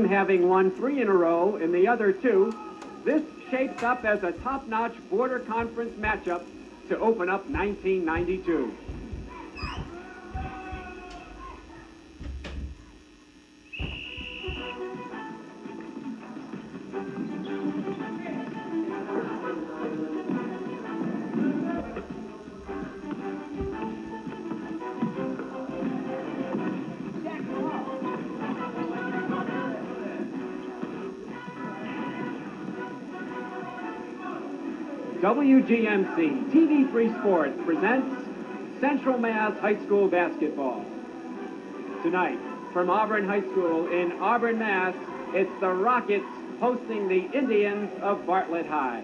Having won 3 in a row in the other 2, this shapes up as a top-notch border conference matchup to open up 1992. WGMC TV3 Sports presents Central Mass High School basketball. Tonight, from Auburn High School in Auburn, Mass, it's the Rockets hosting the Indians of Bartlett High.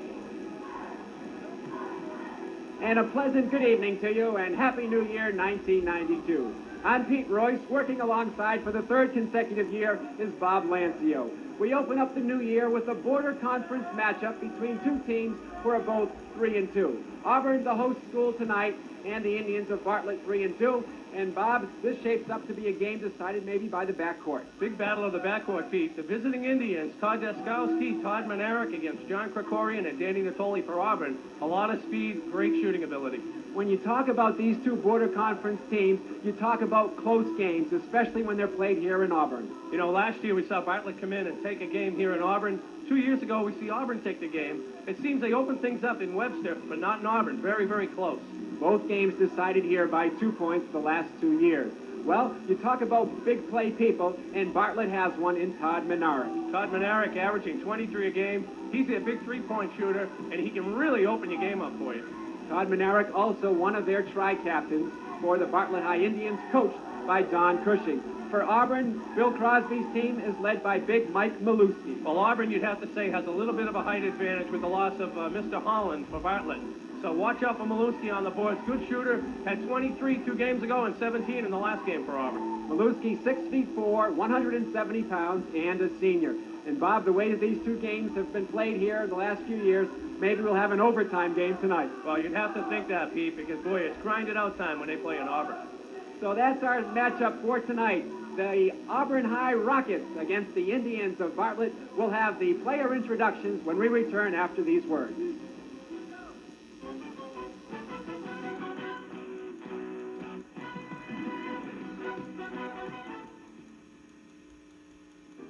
And a pleasant good evening to you and Happy New Year 1992. I'm Pete Royce. Working alongside for the 3rd consecutive year is Bob Lancio. We open up the new year with a border conference matchup between 2 teams who are both 3 and 2. Auburn, the host school tonight, and the Indians of Bartlett 3 and 2. And Bob, this shapes up to be a game decided maybe by the backcourt. Big battle of the backcourt, Pete. The visiting Indians, Todd Deskowski, Todd Manerick against John Krikorian and Danny Natoli for Auburn. A lot of speed, great shooting ability. When you talk about these 2 border conference teams, you talk about close games, especially when they're played here in Auburn. You know, last year we saw Bartlett come in and take a game here in Auburn. 2 years ago, we see Auburn take the game. It seems they open things up in Worcester, but not in Auburn. Very, very close. Both games decided here by 2 points the last 2 years. Well, you talk about big play people, and Bartlett has one in Todd Manerick. Todd Manerick averaging 23 a game. He's a big three-point shooter, and he can really open your game up for you. Todd Manerick, also one of their tri-captains for the Bartlett High Indians, coached by Don Cushing. For Auburn, Bill Crosby's team is led by big Mike Milewski. Well, Auburn, you'd have to say, has a little bit of a height advantage with the loss of Mr. Holland for Bartlett. So watch out for Milewski on the boards. Good shooter. Had 23 2 games ago and 17 in the last game for Auburn. Milewski, 6'4", 170 pounds, and a senior. And Bob, the way that these 2 games have been played here in the last few years, maybe we'll have an overtime game tonight. Well, you'd have to think that, Pete, because, boy, it's grinded out time when they play in Auburn. So that's our matchup for tonight. The Auburn High Rockets against the Indians of Bartlett. Will have the player introductions when we return after these words.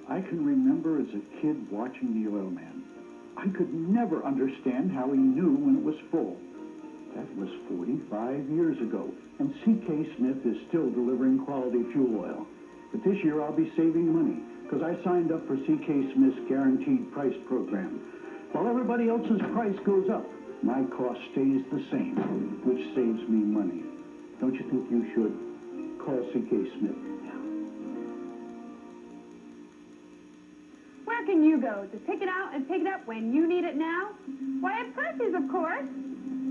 I can remember as a kid watching the oil man. I could never understand how he knew when it was full. That was 45 years ago, and C.K. Smith is still delivering quality fuel oil. But this year I'll be saving money, because I signed up for C.K. Smith's Guaranteed Price program. While everybody else's price goes up, my cost stays the same, which saves me money. Don't you think you should? Call C.K. Smith. Where can you go to pick it out and pick it up when you need it now? Why, at Percy's, of course.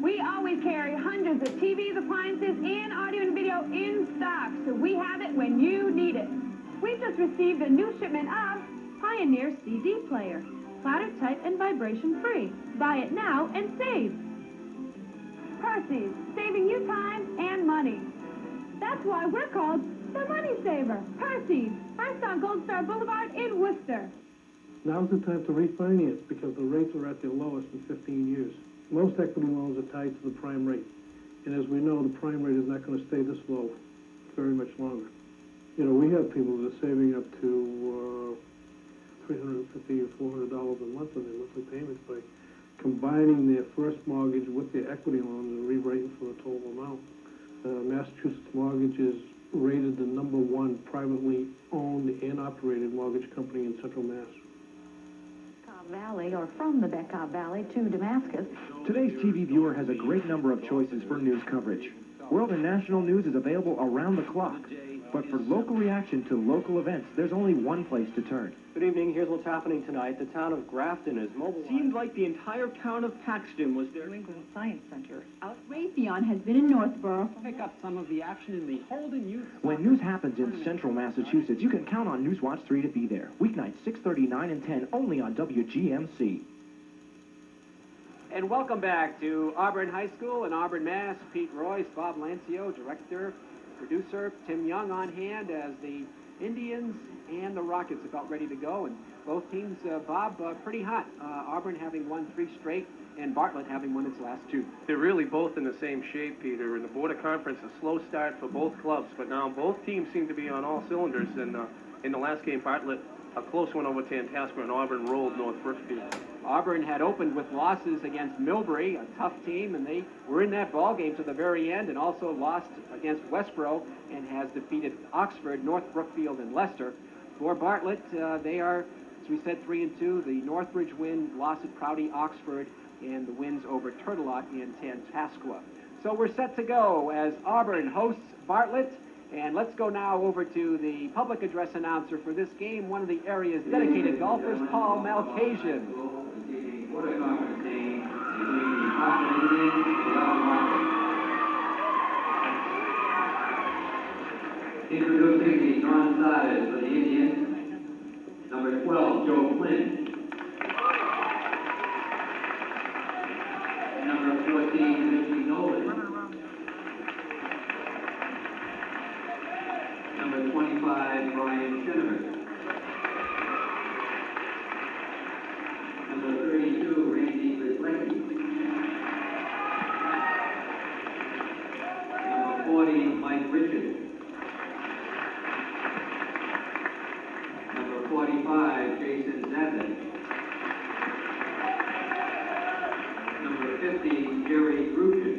We always carry hundreds of TVs, appliances, and audio and video in stock, so we have it when you need it. We just received a new shipment of Pioneer CD player, platter type and vibration free. Buy it now and save. Percy's, saving you time and money. That's why we're called the Money Saver. Percy's, first on Gold Star Boulevard in Worcester. Now's the time to refinance because the rates are at their lowest in 15 years. Most equity loans are tied to the prime rate. And as we know, the prime rate is not going to stay this low very much longer. You know, we have people that are saving up to $350 or $400 a month on their monthly payments by combining their first mortgage with their equity loans and rewriting for the total amount. Massachusetts Mortgage is rated the #1 privately owned and operated mortgage company in Central Mass. Valley or from the Bekaa Valley to Damascus. Today's TV viewer has a great number of choices for news coverage. World and national news is available around the clock. But for local reaction to local events, there's only one place to turn. Good evening. Here's what's happening tonight. The town of Grafton is mobilized. Seemed like the entire town of Paxton was there. New England Science Center. Raytheon has been in Northborough. Pick up some of the action in the Holden Youth. When news happens in central Massachusetts, you can count on Newswatch 3 to be there. Weeknights 6:30, 9, and 10, only on WGMC. And welcome back to Auburn High School in Auburn, Mass. Pete Royce, Bob Lancio, director, producer, Tim Young on hand as the Indians and the Rockets about ready to go, and both teams, Bob, pretty hot. Auburn having won 3 straight, and Bartlett having won its last 2. They're really both in the same shape, Peter. In the Border Conference, a slow start for both clubs, but now both teams seem to be on all cylinders. And in the last game, Bartlett, a close one over Tantascwa, and Auburn rolled North Brookfield. Auburn had opened with losses against Millbury, a tough team, and they were in that ball game to the very end, and also lost against Westboro and has defeated Oxford, North Brookfield, and Leicester. For Bartlett, they are, as we said, 3-2. The Northbridge win, loss at Prouty, Oxford, and the wins over Turtelot and Tantascwa. So we're set to go as Auburn hosts Bartlett. And let's go now over to the public address announcer for this game, one of the area's dedicated golfers, Paul Malkasian. Introducing the non-starters for the Indians, number 12, Joe Flynn. Number 14, Richie Nolan. Number 25, Brian Chenevert. Number 32, Randy Grislecki. Number 40, Mike Richards. Number 45, Jason Zabin. Number 50, Jerry Gruchin.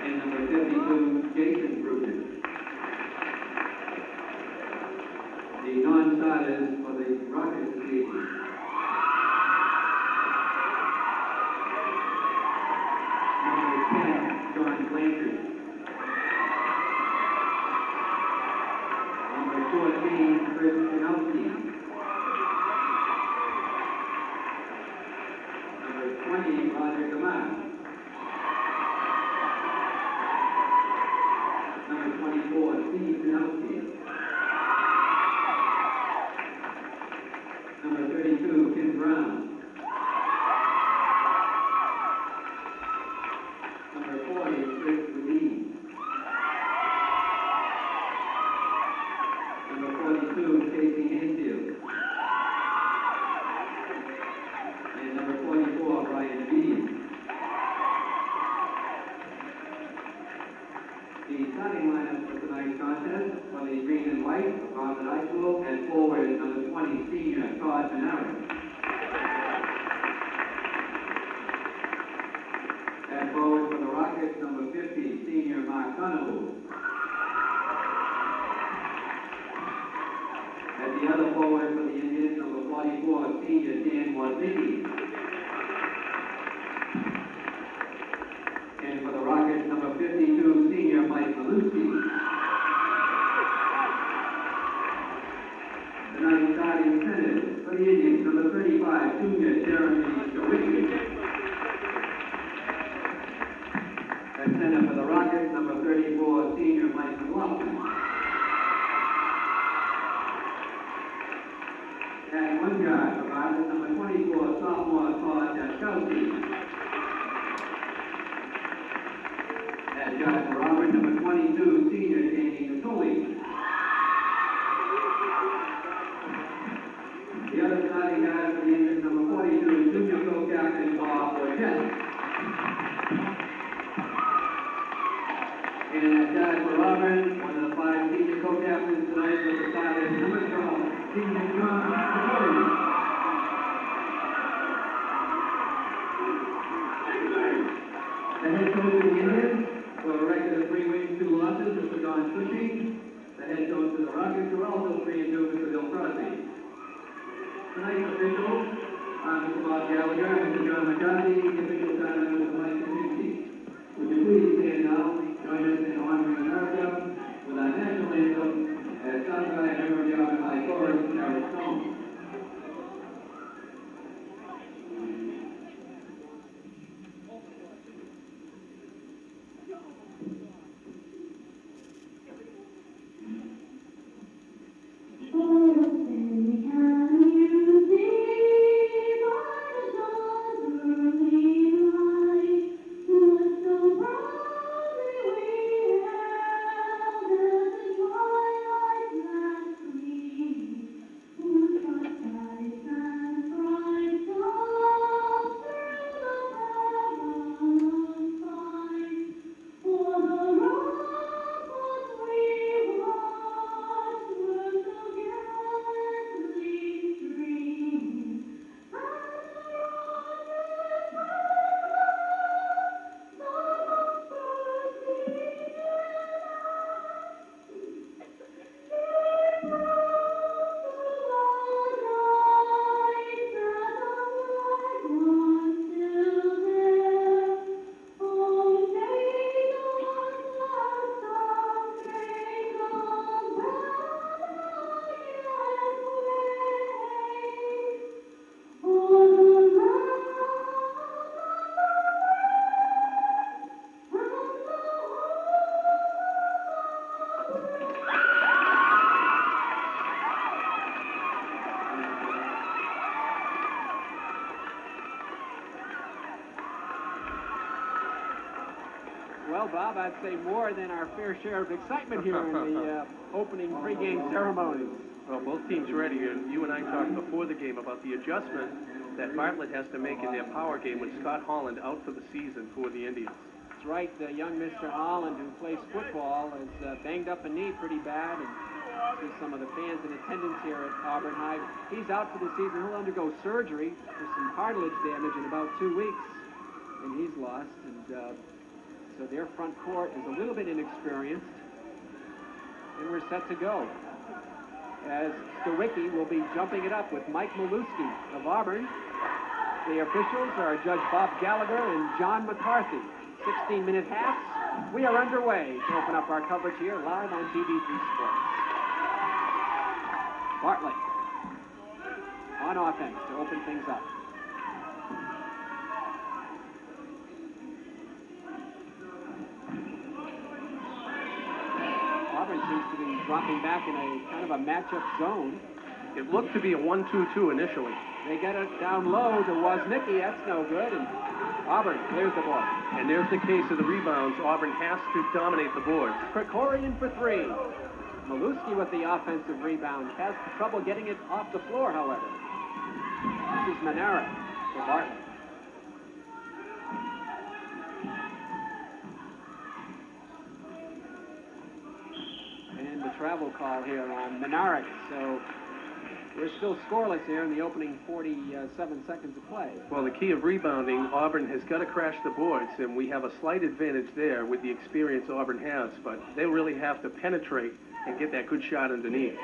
And number 52, Jason Gruchin. The non-starters for the Rockets this evening. Number 10, John Blanchard. Number 14, Chris Janowski. Number 20, Roger Gamat. Number 24, Steve Janowski. Number 32, Ken Brown. Number 40, Chris Levine. Number 42, Casey Hayfield. And number 44, Brian Beatty. The starting lineup for tonight's contest for the green and white of Bartlett High School, and forward is number 20, senior Todd Benaro. And forward for the Rockets, number 50, senior Mark Donahue. At the other forward for the Indians, number 44, senior Dan Woznicki. And for the Rockets, number 52, senior Mike Maluski. Tonight's starting centers for the Indians, number 35, junior Jeremy Shawicki. At center for the Rockets, number 34, senior Mike McLaughlin. And one guard for Bartlett, number 24, sophomore Todd Jaskowski. At guard for Auburn, number 22, senior Danny Natoli. The other starting guard for the Indians, number 42, junior co-captain Bob Borges. And at guard for Auburn, one of the 5 senior co-captains tonight was the starters, number 12, senior John Natoli. The head coach of the Indians, for a record of 3 wins, 2 losses, Mr. Don Cushing. The head coach of the Rockets are also 3-2, Mr. Bill Crosby. Tonight's officials are Mr. Bob Gallagher, Mr. John McCarthy, the official timer, Mr. Mike Kaczynski. Would you please stand now, join us in honoring America with our national anthem as sung by a member of the Auburn High Chorus, Carol Stone. So proudly we held Well, Bob, I'd say more than our fair share of excitement here in the opening pregame ceremonies. Well, both teams ready, and you and I talked before the game about the adjustment that Bartlett has to make in their power game with Scott Holland out for the season for the Indians. That's right. Young Mr. Holland, who plays football, has banged up a knee pretty bad, and see some of the fans in attendance here at Auburn High. He's out for the season. He'll undergo surgery for some cartilage damage in about 2 weeks, and he's lost. And so their front court is a little bit inexperienced, and we're set to go. As Stawicki will be jumping it up with Mike Maluski of Auburn. The officials are Judge Bob Gallagher and John McCarthy. 16-minute halves. We are underway to open up our coverage here live on TV3 Sports. Bartlett on offense to open things up. Auburn seems to be dropping back in a kind of a matchup zone. It looked to be a 1-2-2 initially. They get it down low to Woznicki. That's no good. And Auburn clears the board. And there's the case of the rebounds. Auburn has to dominate the board. Krikorian for three. Maluski with the offensive rebound. Has trouble getting it off the floor, however. This is Manara for Bartlett. And the travel call here on Minarik. So we're still scoreless here in the opening 47 seconds of play. Well, the key of rebounding, Auburn has got to crash the boards, and we have a slight advantage there with the experience Auburn has, but they really have to penetrate and get that good shot underneath.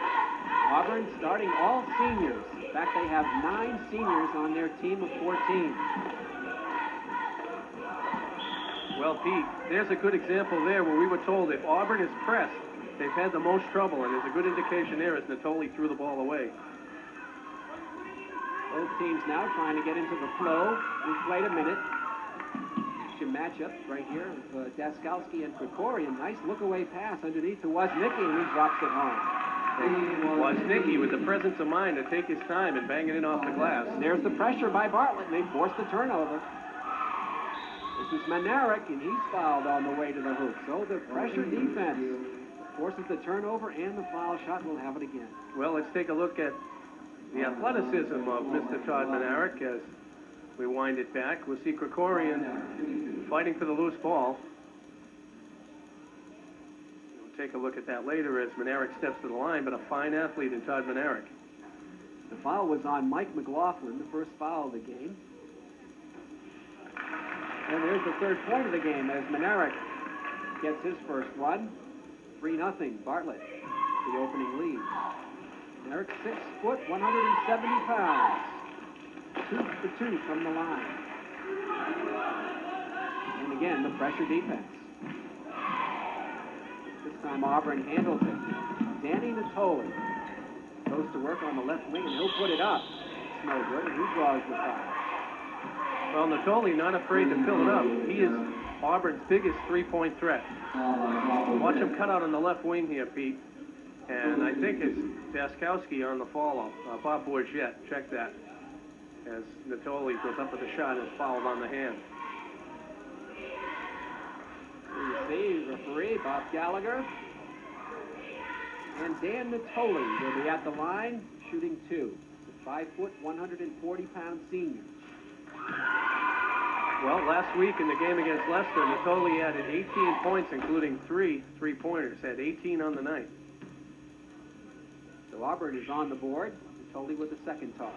Auburn starting all seniors. In fact, they have 9 seniors on their team of 14. Well, Pete, there's a good example there where we were told if Auburn is pressed, they've had the most trouble, and there's a good indication there as Natoli threw the ball away. Both teams now trying to get into the flow. We've played a minute. Your matchup right here of Daskowski and Krikorian. Nice look-away pass underneath to Woznicki, and he drops it home. Woznicki with the presence of mind to take his time and bang it in off the glass. There's the pressure by Bartlett, and they force the turnover. This is Manarik, and he's fouled on the way to the hoop. So the pressure defense forces the turnover, and the foul shot will have it again. Well, let's take a look at the athleticism of Mr. Todd Manarik as we wind it back. We'll see Krikorian fighting for the loose ball. We'll take a look at that later as Manarik steps to the line, but a fine athlete in Todd Manarik. The foul was on Mike McLaughlin, the first foul of the game. And there's the third point of the game as Manarik gets his first one. 3-0, Bartlett, the opening lead. Manarik, 6 foot, 170 pounds. 2 for 2 from the line. And again, the pressure defense. This time Auburn handles it. Danny Natoli goes to work on the left wing, and he'll put it up. It's no good, and he draws the foul. Well, Natoli not afraid to fill it up. He is Auburn's biggest three-point threat. Watch him cut out on the left wing here, Pete. And I think it's Daskowski on the follow. Bob Bourget, check that. As Natoli goes up with a shot and is fouled on the hand. You see, referee Bob Gallagher. And Dan Natoli will be at the line, shooting 2. The 5 foot, 140 pound senior. Well, last week in the game against Leicester, Natoli added 18 points, including 3 three-pointers. Had 18 on the night. So Auburn is on the board. Natoli with the second toss.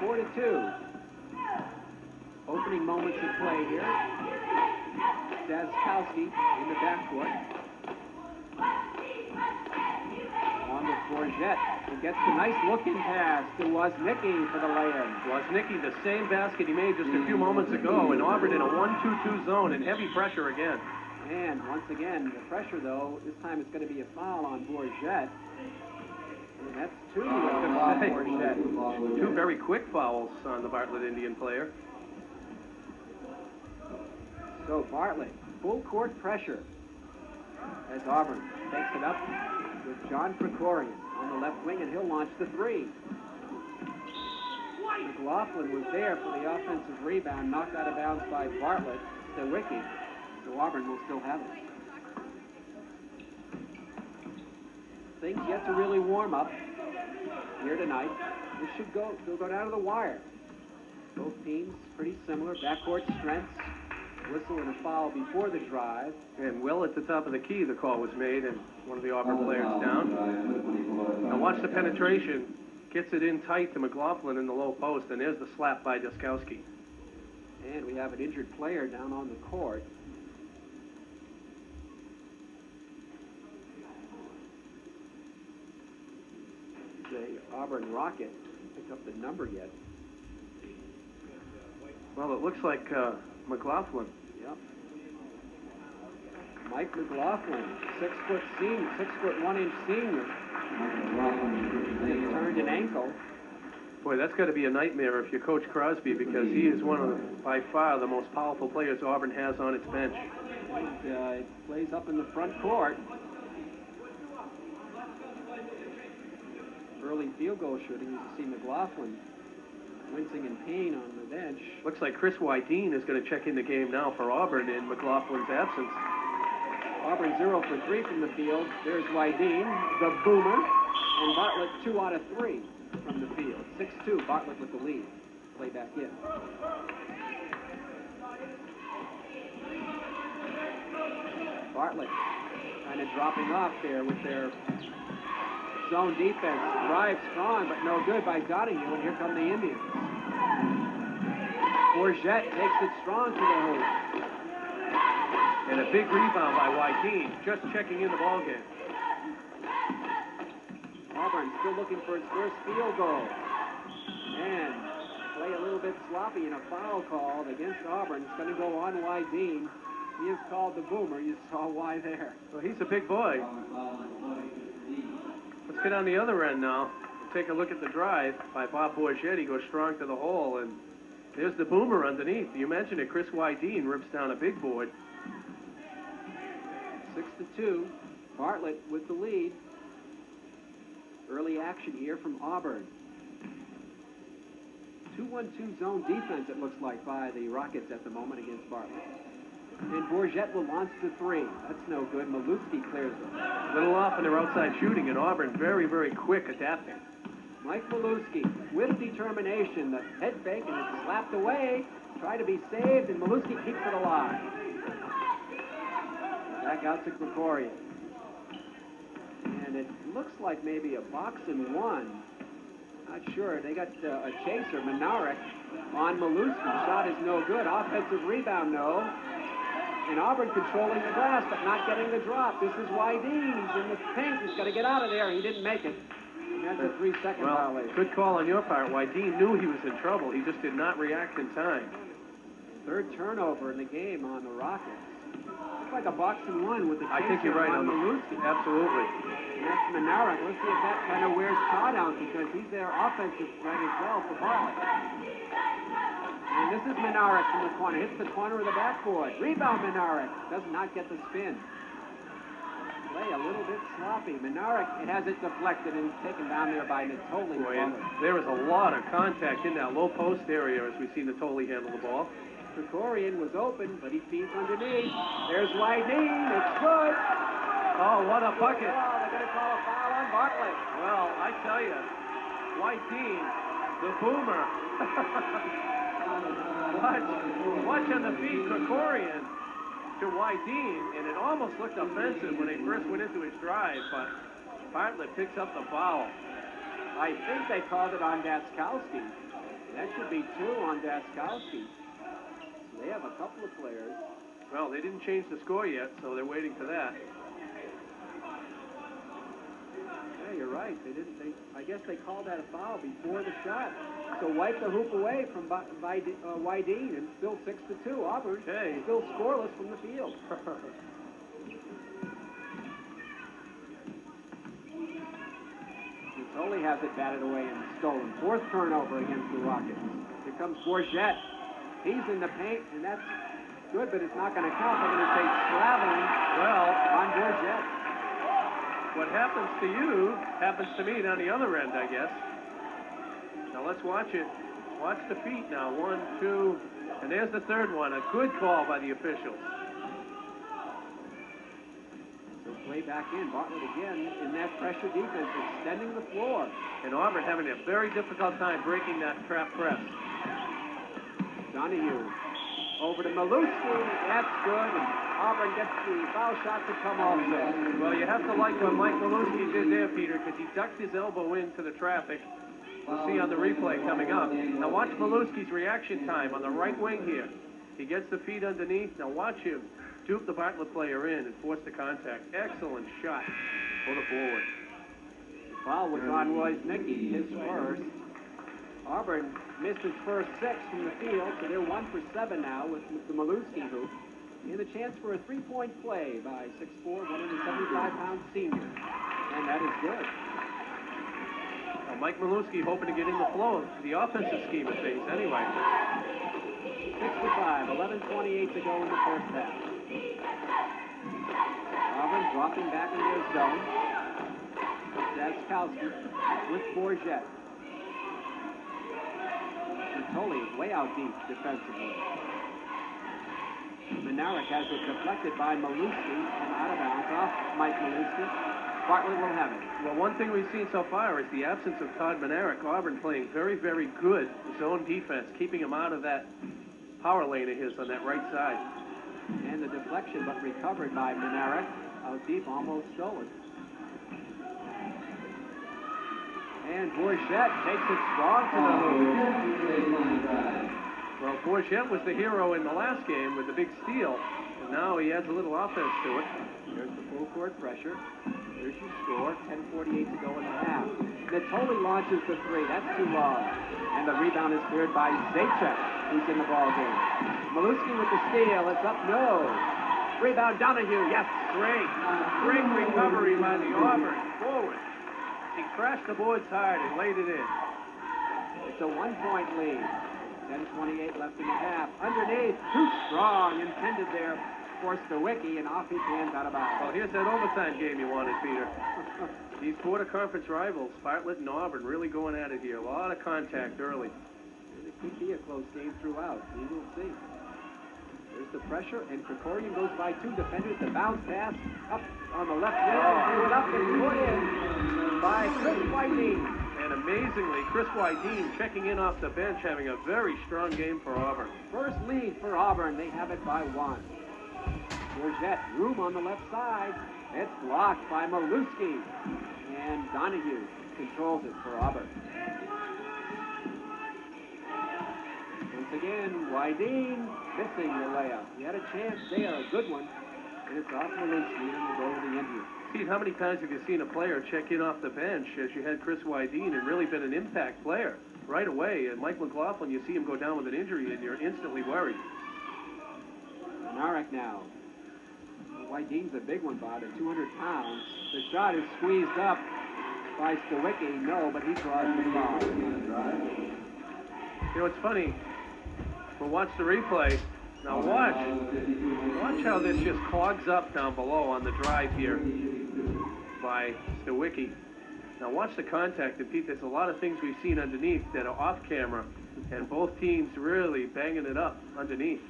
4-2. Opening moments of play here. Daskowski in the backcourt. On with Bourget, who gets the nice looking pass to Woznicki for the lay-in. Woznicki, the same basket he made just a few moments ago, and Auburn in a 1-2-2 zone and heavy pressure again. And once again, the pressure though, this time it's going to be a foul on Bourget. And that's 2 on Bourget. 2 very quick fouls on the Bartlett Indian player. So Bartlett, full court pressure as Auburn takes it up with John Krikorian on the left wing, and he'll launch the 3. McLaughlin was there for the offensive rebound, knocked out of bounds by Bartlett, the wiki. So Auburn will still have it. Things yet to really warm up here tonight. This should go down to the wire. Both teams pretty similar, backcourt strengths. Whistle and a foul before the drive. And well at the top of the key, the call was made, and one of the Auburn players down. Now watch the penetration. Gets it in tight to McLaughlin in the low post, and there's the slap by Duskowski. And we have an injured player down on the court. The Auburn Rocket picked up the number yet. Well, it looks like McLaughlin. Yep. Mike McLaughlin, 6'1" senior. He turned an ankle. Boy, that's got to be a nightmare if you're Coach Crosby, because he is one of the, by far, the most powerful players Auburn has on its bench. He plays up in the front court. Early field goal shooting, you see McLaughlin wincing in pain on the bench. Looks like Chris Wydeen is going to check in the game now for Auburn in McLaughlin's absence. Auburn 0 for 3 from the field. There's Wydeen, the boomer, and Bartlett 2 out of 3 from the field. 6-2, Bartlett with the lead. Play back in. Bartlett kind of dropping off there with their zone defense. Drive strong, but no good by Donahue, and here come the Indians. Bourget takes it strong to the hoop. And a big rebound by Wydeen, just checking in the ballgame. Auburn still looking for its first field goal. And play a little bit sloppy in a foul called against Auburn. It's going to go on Wydeen. He is called the boomer. You saw why there. Well, he's a big boy. Let's get on the other end now. Take a look at the drive by Bob Bourget. He goes strong to the hole, and there's the boomer underneath. You mentioned it. Chris Wydeen rips down a big board. 6-2. Bartlett with the lead. Early action here from Auburn. 2-1-2 zone defense, it looks like, by the Rockets at the moment against Bartlett. And Bourget will launch the three. That's no good. Maluski clears them. A little off in their outside shooting, and Auburn very, very quick adapting. Mike Maluski with determination. The head fake, and it's slapped away. Try to be saved, and Maluski keeps it alive. Back out to Krikorian. And it looks like maybe a box and one. Not sure. They got a chaser, Minarek, on Maluski. Shot is no good. Offensive rebound, no. And Auburn controlling the glass, but not getting the drop. This is Wydeen. He's in the paint. He's got to get out of there. He didn't make it. And that's a 3-second violation. Good call on your part. Wydeen knew he was in trouble. He just did not react in time. Third turnover in the game on the Rockets. Looks like a box and one with the chaser. I think you're right on Maluski. Absolutely. And that's Minarek. Let's see if that kind of wears Todd out, because he's their offensive threat as well for Bartlett. And this is Minarek from the corner. Hits the corner of the backboard. Rebound Minarek. Does not get the spin. Play a little bit sloppy. Minarek, it has it deflected and taken down there by Natoli. There is a lot of contact in that low post area as we see Natoli handle the ball. Krikorian was open, but he feeds underneath. There's Wydeen. It's good. Oh, what a bucket. Oh, they're going to call a foul on Bartlett. Well, I tell you, Wydeen, the boomer. Watch on the feed, Krikorian to Wydeen, and it almost looked offensive when they first went into his drive, but Bartlett picks up the foul. I think they called it on Daskowski. That should be 2 on Daskowski. So they have a couple of players. Well, they didn't change the score yet, so they're waiting for that. Yeah, you're right. They didn't. I guess they called that a foul before the shot. So wipe the hoop away from Wydeen, and still 6-2. Auburn still scoreless from the field. Natoli has it batted away and stolen. 4th turnover against the Rockets. Here comes Bourget. He's in the paint, and that's good, but it's not going to count. They're going to say traveling on Bourget. What happens to you happens to me down the other end, I guess. Now let's watch it. Watch the feet now. 1, 2, and there's the third one. A good call by the officials. So play back in. Bartlett again in that pressure defense, extending the floor. And Auburn having a very difficult time breaking that trap press. Donahue over to Maluski. That's good. And Auburn gets the foul shot to come also. Well, you have to like what Mike Maluski did there, Peter, because he ducked his elbow into the traffic. We'll see on the replay coming up. Now watch Maluski's reaction time on the right wing here. He gets the feet underneath. Now watch him dupe the Bartlett player in and force the contact. Excellent shot for the forward. The foul was on Royce Mickey, his first. Auburn missed his first 6 from the field, so they're 1 for 7 now with the Maluski hoop. And a chance for a three-point play by 6'4", 175-pound senior. And that is good. Well, Mike Maluski hoping to get in the flow of the offensive scheme of things anyway. 6-5, 11:28 to go in the first half. Auburn dropping back in their zone. Daskowski with Bourget. Natoli way out deep defensively. Menarek has it deflected by Maluski and out of bounds off Mike Maluski. Bartlett will have it. Well, one thing we've seen so far is the absence of Todd Menarek. Auburn playing very, very good zone defense, keeping him out of that power lane of his on that right side. And the deflection, but recovered by Menarek. Out deep, almost stolen. And Bourget takes it strong to the hoop. Well, Bourget was the hero in the last game with the big steal, and now he adds a little offense to it. There's the full court pressure. There's your score. 10:48 to go in the half. Natoli launches the three. That's too long. And the rebound is cleared by Zajac, who's in the ball game. Maluski with the steal. It's up. No. Rebound Donahue. Yes. Great recovery by the Auburn forward. He crashed the boards hard and laid it in. It's a 1-point lead. 10:28 left in the half. Underneath, too strong. Intended there for Stawicki, and off his hands out of bounds. Well, here's that overtime game you wanted, Peter. These border conference rivals, Bartlett and Auburn, really going at it here. A lot of contact early. And it could be a close game throughout. We will see. There's the pressure, and Krikorian goes by 2 defenders. The bounce pass up on the left wing. Threw it up and put in by Chris Whiting. And amazingly, Chris Whiting checking in off the bench, having a very strong game for Auburn. First lead for Auburn. They have it by 1. Bourget, room on the left side. It's blocked by Maluski. And Donahue controls it for Auburn. Once again, Whiting missing the layup. He had a chance there, a good one. And it's off Maluski, and will go to the Indians. Pete, how many times have you seen a player check in off the bench as you had Chris Whiting and really been an impact player right away? And Mike McLaughlin, you see him go down with an injury, and you're instantly worried. Menarek now. Whiting's a big one, Bob, at 200 pounds. The shot is squeezed up by Stawicki. No, but he draws the foul. You know, it's funny. We'll watch the replay. Now watch how this just clogs up down below on the drive here by Stawicki. Now watch the contact, and Pete, there's a lot of things we've seen underneath that are off camera, and both teams really banging it up underneath.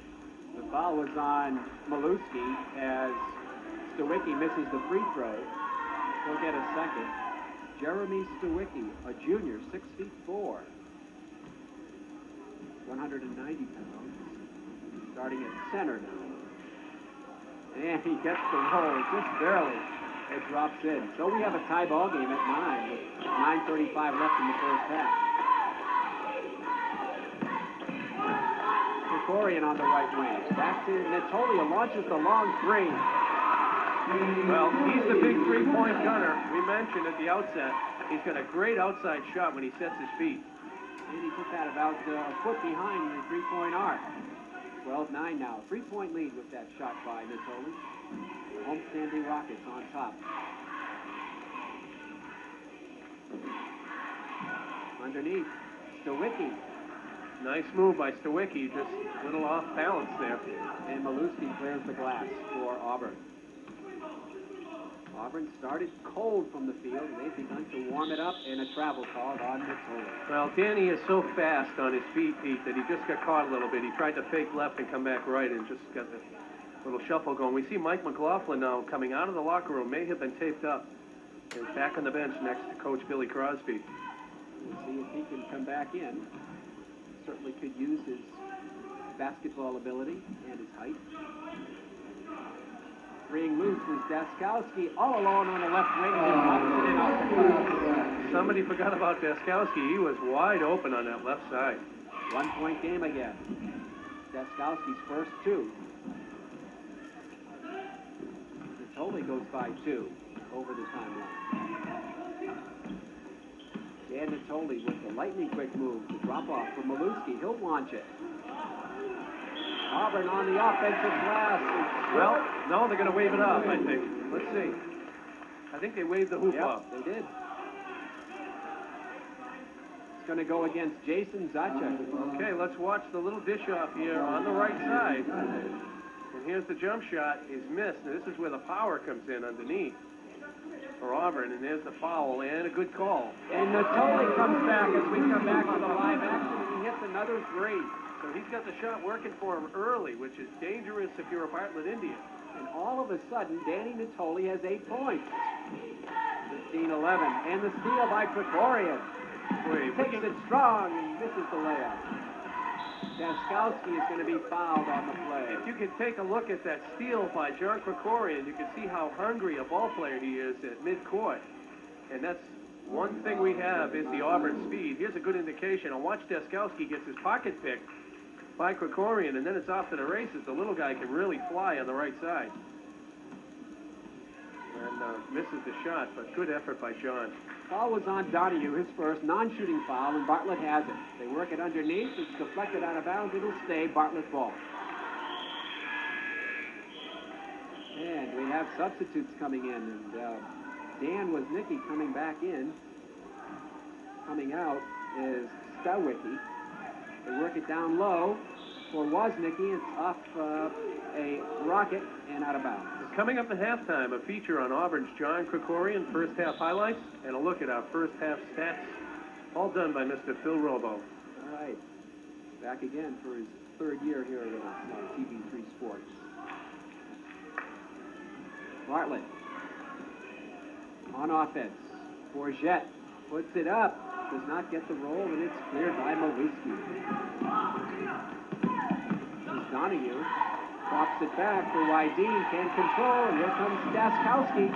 The foul was on Maluski as Stawicki misses the free throw. He'll get a second. Jeremy Stawicki, a junior, 6'4", 190 pounds, starting at center now. And he gets the roll just barely. It drops in. So we have a tie ball game at 9 with 9:35 left in the first half. Krikorian on the right wing. Back to Natolia, launches the long three. Well, he's the big three-point gunner. We mentioned at the outset, he's got a great outside shot when he sets his feet. And he put that about a foot behind the three-point arc. 12-9 now. 3-point lead with that shot by Natoli. Homestanding Rockets on top. Underneath, Stawicki. Nice move by Stawicki, just a little off balance there. And Maluski clears the glass for Auburn. Auburn started cold from the field, and they've begun to warm it up, and a travel call on Natoli. Well, Danny is so fast on his feet, Pete, that he just got caught a little bit. He tried to fake left and come back right and just got the little shuffle going. We see Mike McLaughlin now coming out of the locker room, may have been taped up, and back on the bench next to Coach Billy Crosby. We'll see if he can come back in. Certainly could use his basketball ability and his height. Freeing loose is Daskowski all alone on the left wing. Somebody forgot about Daskowski. He was wide open on that left side. 1-point game again. Daskowski's first two. Natoli goes by two over the timeline. Dan Natoli with the lightning quick move. The drop off for Maluski. He'll launch it. Auburn on the offensive glass. Well, no, they're going to wave it off, I think. Let's see. I think they waved the hoop off. They did. It's going to go against Jason Zacha. Okay, let's watch the little dish off here on the right side. And here's the jump shot is missed. Now, this is where the power comes in underneath for Auburn. And there's the foul and a good call. And Natoli comes back as we come back to the live action. And he hits another three. So he's got the shot working for him early, which is dangerous if you're a Bartlett Indian. And all of a sudden, Danny Natoli has 8 points. 15-11. And the steal by Krikorian. Takes it strong and misses the layup. Daskowski is going to be fouled on the play. If you can take a look at that steal by John Krikorian, you can see how hungry a ball player he is at midcourt. And that's one thing we have is the Auburn speed. Here's a good indication. I'll watch Daskowski gets his pocket picked by Krikorian, and then it's off to the races. The little guy can really fly on the right side. And misses the shot, but good effort by John. Foul was on Donahue, his first non-shooting foul, and Bartlett has it. They work it underneath. It's deflected out of bounds. It'll stay Bartlett ball. And we have substitutes coming in, and Dan Woznicki coming back in. Coming out is Stowicki. They work it down low for Woznicki. It's off a rocket and out of bounds. Coming up at halftime, a feature on Auburn's John Krikorian first half highlights and a look at our first half stats, all done by Mr. Phil Robo. All right. Back again for his third year here at TV3 Sports. Bartlett on offense. Bourget puts it up. Does not get the roll, and it's cleared by Maluski. Here's Donahue. Drops it back for Wydeen. Can't control, and here comes Daskowski.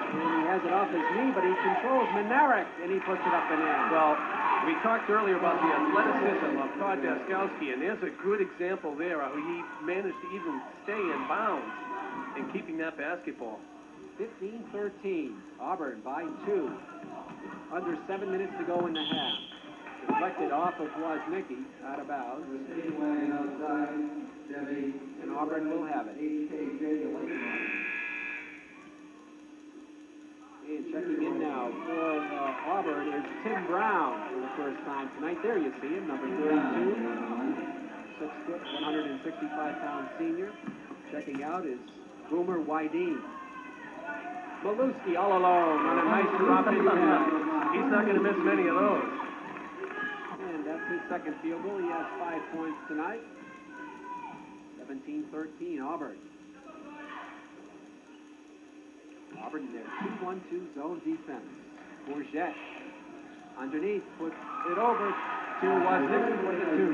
And he has it off his knee, but he controls Minarek, and he puts it up and in. Well, we talked earlier about the athleticism of Todd Daskowski, and there's a good example there how he managed to even stay in bounds in keeping that basketball. 15-13. Auburn by 2. Under 7 minutes to go in the half. Deflected off of Woznicki, out of bounds. And Auburn will have it. And checking in now for Auburn is Tim Brown for the first time tonight. There you see him, number 32. 6 foot, 165-pound senior. Checking out is Boomer Wydeen. Maluski all alone on a nice drop-in pass. He's not going to miss many of those. And that's his second field goal. He has 5 points tonight. 17-13, Auburn. Auburn in their 2-1-2 zone defense. Bourget underneath, puts it over to Woznicki for the 2.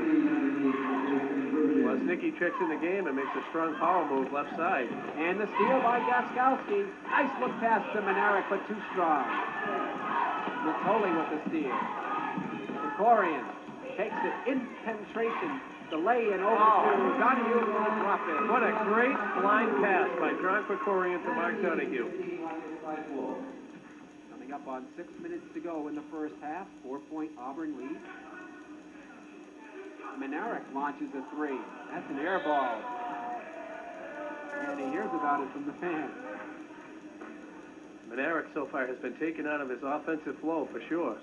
Woznicki tricks in the game and makes a strong power move left side. And the steal by Daskowski. Nice look pass to Minarek, but too strong. Natoli with the steal. Krikorian takes it in penetration. The lay and over to Donahue and drop in. What a great blind pass by John Krikorian to Mark Donahue. Coming up on 6 minutes to go in the first half. 4-point Auburn lead. Minarek launches a 3. That's an air ball. And he hears about it from the fans. Minarek so far has been taken out of his offensive flow for sure.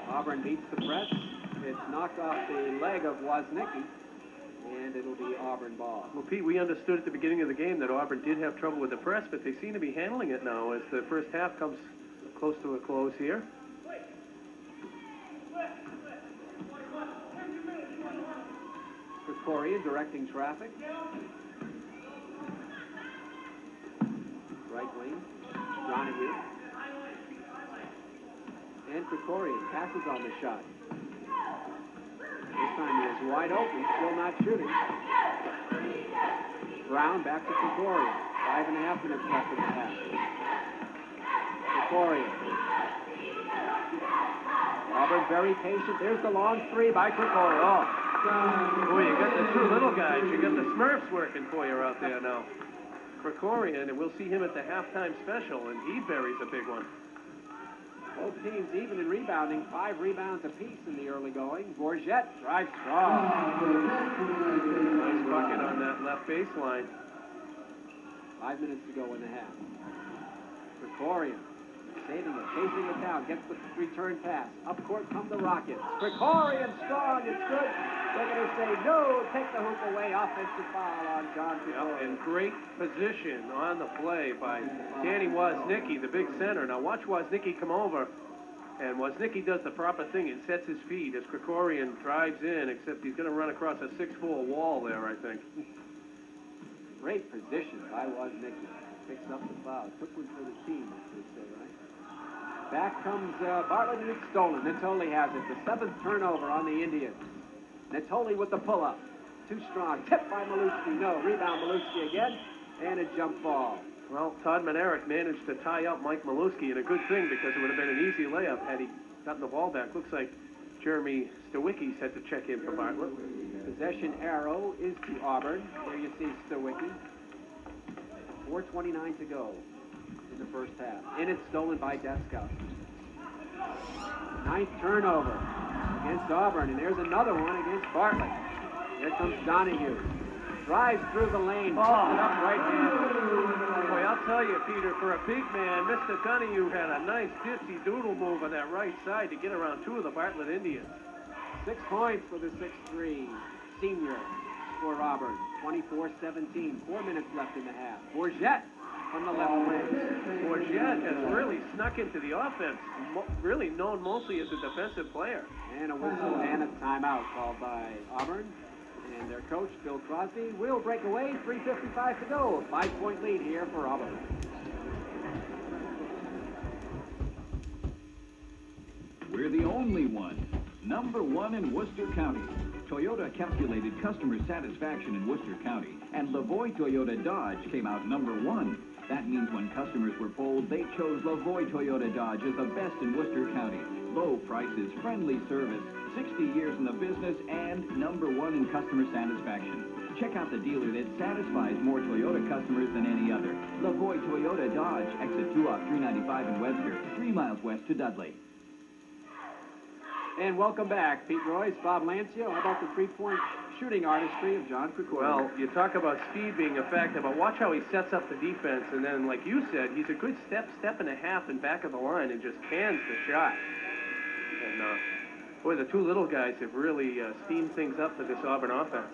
Auburn beats the press. It's knocked off the leg of Woznicki. and it'll be Auburn ball. Well, Pete, we understood at the beginning of the game that Auburn did have trouble with the press, but they seem to be handling it now as the first half comes close to a close here. Krikorian directing traffic. Right wing, Donahue. And Krikorian passes on the shot. This time he is wide open, still not shooting. Brown back to Krikorian. 5.5 minutes left in the half. Krikorian. Auburn very patient. There's the long three by Krikorian. Oh. Boy, you got the two little guys. You got the Smurfs working for you out there now. Krikorian, and we'll see him at the halftime special, and he buries a big one. Both teams even in rebounding, 5 rebounds apiece in the early going. Bourget drives strong. Nice bucket on that left baseline. 5 minutes to go in the half. Krikorian saving it, chasing it down, gets the return pass. Up court come the Rockets. Krikorian strong, it's good. They're going to say no, take the hoop away. Offensive foul on John Krikorian. And great position on the play by Danny Woznicki, the big center. Now watch Woznicki come over, and Woznicki does the proper thing and sets his feet as Krikorian drives in, except he's going to run across a 6'4" wall there, I think. Great position by Woznicki. Picks up the foul. Took one for the team, as they say, right? Back comes Bartlett, and it's stolen. Natoli has it. The 7th turnover on the Indians. Natoli with the pull-up. Too strong. Tipped by Maluski. No. Rebound Maluski again. And a jump ball. Well, Todd Manerick managed to tie up Mike Maluski, and a good thing because it would have been an easy layup had he gotten the ball back. Looks like Jeremy Stawicki's had to check in for Bartlett. Possession arrow is to Auburn. There you see Stawicki. 4:29 to go in the first half. And it's stolen by Deskowski. 9th turnover against Auburn. And there's another one against Bartlett. Here comes Donahue. Drives through the lane. Puts it up right-handed. Boy, I'll tell you, Peter, for a big man, Mr. Donahue had a nice dipsy doodle move on that right side to get around 2 of the Bartlett Indians. 6 points for the 6'3" senior for Auburn. 24-17. 4 minutes left in the half. Bourget from the left wing. Bourget has really snuck into the offense, really known mostly as a defensive player. And a whistle and a timeout called by Auburn. And their coach, Bill Crosby, will break away. 3:55 to go. 5-point lead here for Auburn. We're the only one. Number 1 in Worcester County. Toyota calculated customer satisfaction in Worcester County, and Lavoie Toyota Dodge came out number 1. That means when customers were polled, they chose Lavoie Toyota Dodge as the best in Worcester County. Low prices, friendly service, 60 years in the business, and number 1 in customer satisfaction. Check out the dealer that satisfies more Toyota customers than any other. Lavoie Toyota Dodge, exit 2 off 395 in Webster, 3 miles west to Dudley. And welcome back, Pete Royce, Bob Lancio. How about the three-point shooting artistry of John Krikorian? Well, you talk about speed being a factor, but watch how he sets up the defense, and then, like you said, he's a good step and a half in back of the line and just cans the shot. And, boy, the 2 little guys have really steamed things up for this Auburn offense.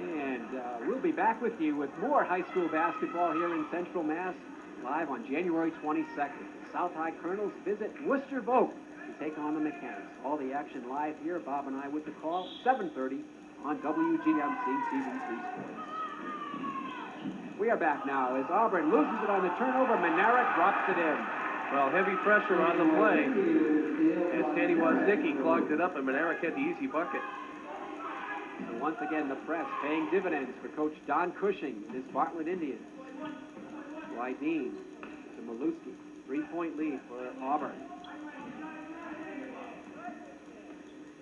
And we'll be back with you with more high school basketball here in Central Mass, live on January 22nd. The South High Colonels visit Worcester Vogue to take on the Mechanics. All the action live here. Bob and I with the call, 7:30 on WGMC TV3 Sports. We are back now as Auburn loses it on the turnover. Manerick drops it in. Well, heavy pressure on the play as Danny Woznicki clogged it up, and Manerick had the easy bucket. So once again, the press paying dividends for Coach Don Cushing and his Bartlett Indians. Wydeen to Maluski. 3-point lead for Auburn.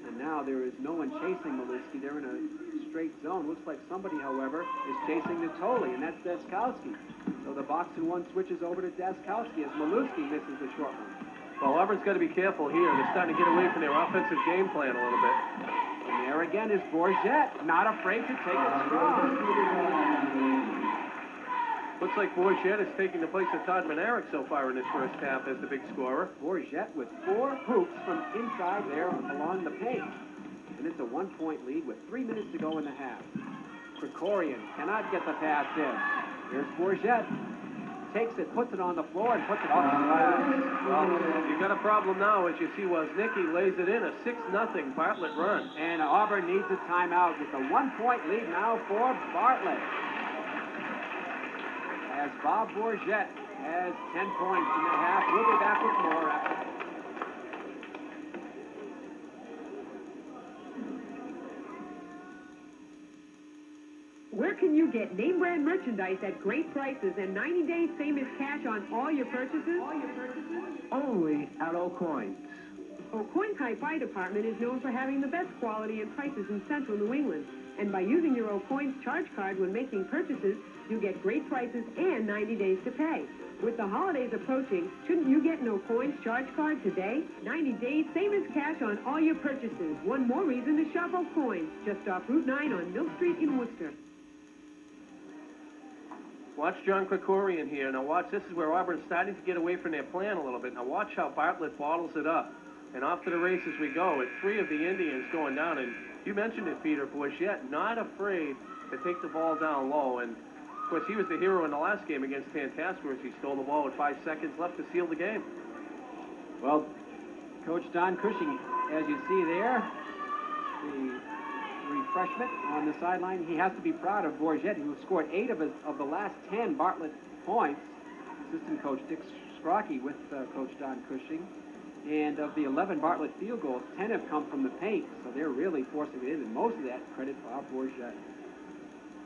And now there is no one chasing Maluski. They're in a straight zone. Looks like somebody, however, is chasing Natoli, and that's Deskowski. So the box and one switches over to Deskowski as Maluski misses the short one. Well, Auburn's got to be careful here. They're starting to get away from their offensive game plan a little bit. And there again is Bourget, not afraid to take it strong. Looks like Bourget is taking the place of Todd Manerick so far in this first half as the big scorer. Bourget with 4 hoops from inside there along the paint. and it's a 1-point lead with 3 minutes to go in the half. Krikorian cannot get the pass in. Here's Bourget. Takes it, puts it on the floor, and puts it off the glass. Well, you've got a problem now, as you see, Woznicki lays it in, a 6-0 Bartlett run. And Auburn needs a timeout with a 1-point lead now for Bartlett. As Bob Bourget has 10 points in the half. We'll be back with more after. Where can you get name brand merchandise at great prices and 90 days same as cash on all your purchases? Only at O'Coins. O'Coins Hi-Fi department is known for having the best quality and prices in central New England. And by using your O'Coins charge card when making purchases, you get great prices and 90 days to pay. With the holidays approaching, shouldn't you get an O'Coins charge card today? 90 days, same as cash on all your purchases. One more reason to shop O'Coins, just off Route 9 on Mill Street in Worcester. Watch John Krikorian here. Now watch, this is where Auburn's starting to get away from their plan a little bit. Now watch how Bartlett bottles it up. And off to the races we go. It's 3 of the Indians going down. And you mentioned it, Peter, Bourget not afraid to take the ball down low. And, of course, he was the hero in the last game against Tantascwa as he stole the ball with 5 seconds left to seal the game. Well, Coach Don Cushing, as you see there, the refreshment on the sideline, he has to be proud of Bourget, who scored 8 of the last 10 Bartlett points. Assistant coach Dick Scrocky with Coach Don Cushing. And of the 11 Bartlett field goals, 10 have come from the paint, so they're really forcing it in, and most of that credit Bob Bourget.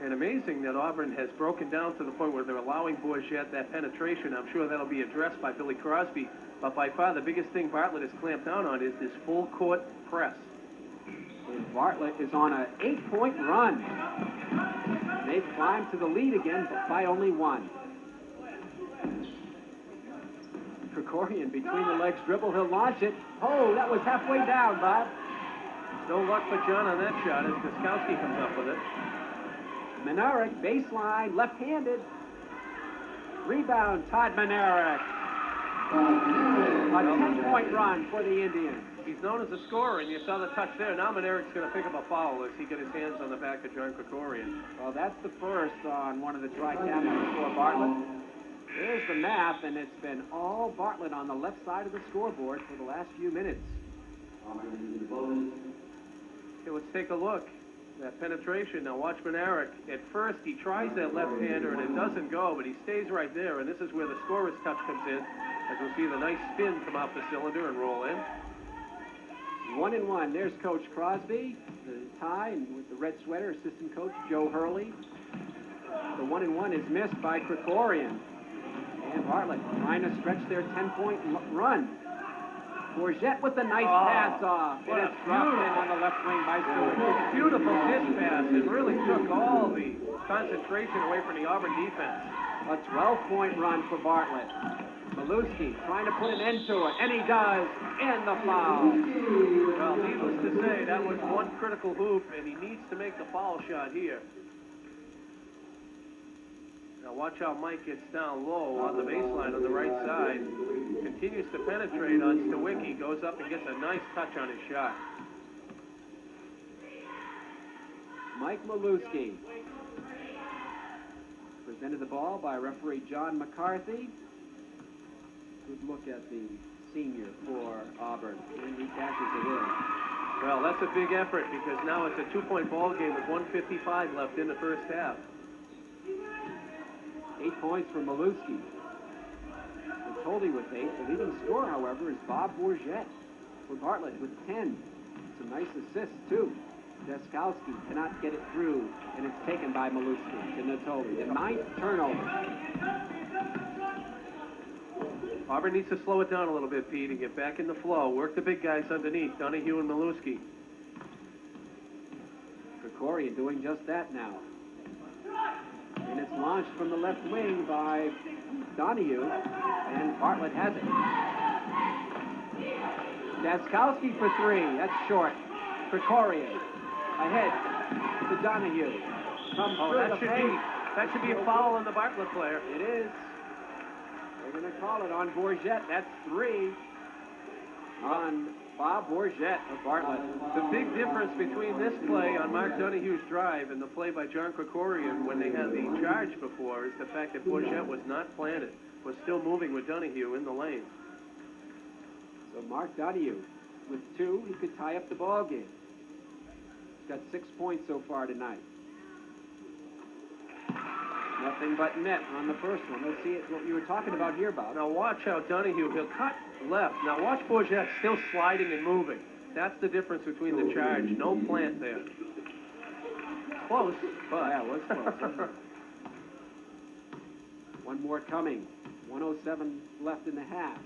And amazing that Auburn has broken down to the point where they're allowing Bourget that penetration. I'm sure that'll be addressed by Billy Crosby, but by far the biggest thing Bartlett has clamped down on is this full court press. And Bartlett is on an 8-point run. They've climbed to the lead again, but by only 1. Krikorian between the legs dribble, he'll launch it. Oh, that was halfway down, Bob. No luck for John on that shot as Koskowski comes up with it. Manarek, baseline, left-handed. Rebound, Todd Manarek. A 10-point run for the Indians. He's known as a scorer, and you saw the touch there. Now Manarek's going to pick up a foul as he gets his hands on the back of John Krikorian. Well, that's the first on one of the try cabinets for Bartlett. There's the math, and it's been all Bartlett on the left side of the scoreboard for the last few minutes. Okay, let's take a look. That penetration. Now watch Manarek. At first, he tries that left-hander, and it doesn't go, but he stays right there, and this is where the scorer's touch comes in, as we'll see the nice spin come off the cylinder and roll in. 1-1. There's Coach Crosby, the tie, and with the red sweater, assistant coach Joe Hurley. The 1-1 is missed by Krikorian. And Bartlett trying to stretch their 10-point run. Bourget with a nice pass off. It is dropped in on the left wing by Stewart. Beautiful dish pass. It really took all the concentration away from the Auburn defense. A 12-point run for Bartlett. Maluski trying to put an end to it, and he does, and the foul. Well, needless to say, that was one critical hoop, and he needs to make the foul shot here. Now watch how Mike gets down low on the baseline on the right side. Continues to penetrate on Stawicki, goes up and gets a nice touch on his shot. Mike Maluski presented the ball by referee John McCarthy. Good look at the senior for Auburn. And he cashes it in. Well, that's a big effort because now it's a 2-point ball game with 1:55 left in the first half. 8 points for Maluski. Toldy with 8. The leading scorer, however, is Bob Bourget for Bartlett with 10. Some nice assists, too. Deskowski cannot get it through, and it's taken by Maluski to Natoli. The 9th turnover. Auburn needs to slow it down a little bit, Pete, and get back in the flow. Work the big guys underneath, Donahue and Maluski. Krikorian doing just that now. And it's launched from the left wing by Donahue, and Bartlett has it. Deskowski for 3. That's short. Krikorian ahead to Donahue. Comes through the paint. That should be a foul on the Bartlett player. It is. They're going to call it on Bourget. That's 3 on Bob Bourget of Bartlett. The big difference between this play on Mark Donahue's drive and the play by John Krikorian when they had the charge before is the fact that Bourget was not planted, was still moving with Donahue in the lane. So Mark Donahue, with 2, he could tie up the ball game. He's got 6 points so far tonight. Nothing but net on the first one. Let's see it, what you were talking about here, Bob. Now watch how Donahue, he'll cut left. Now watch Bourget still sliding and moving. That's the difference between the charge. No plant there. Close, but... Yeah, it was close. One more coming. 1:07 left in the half.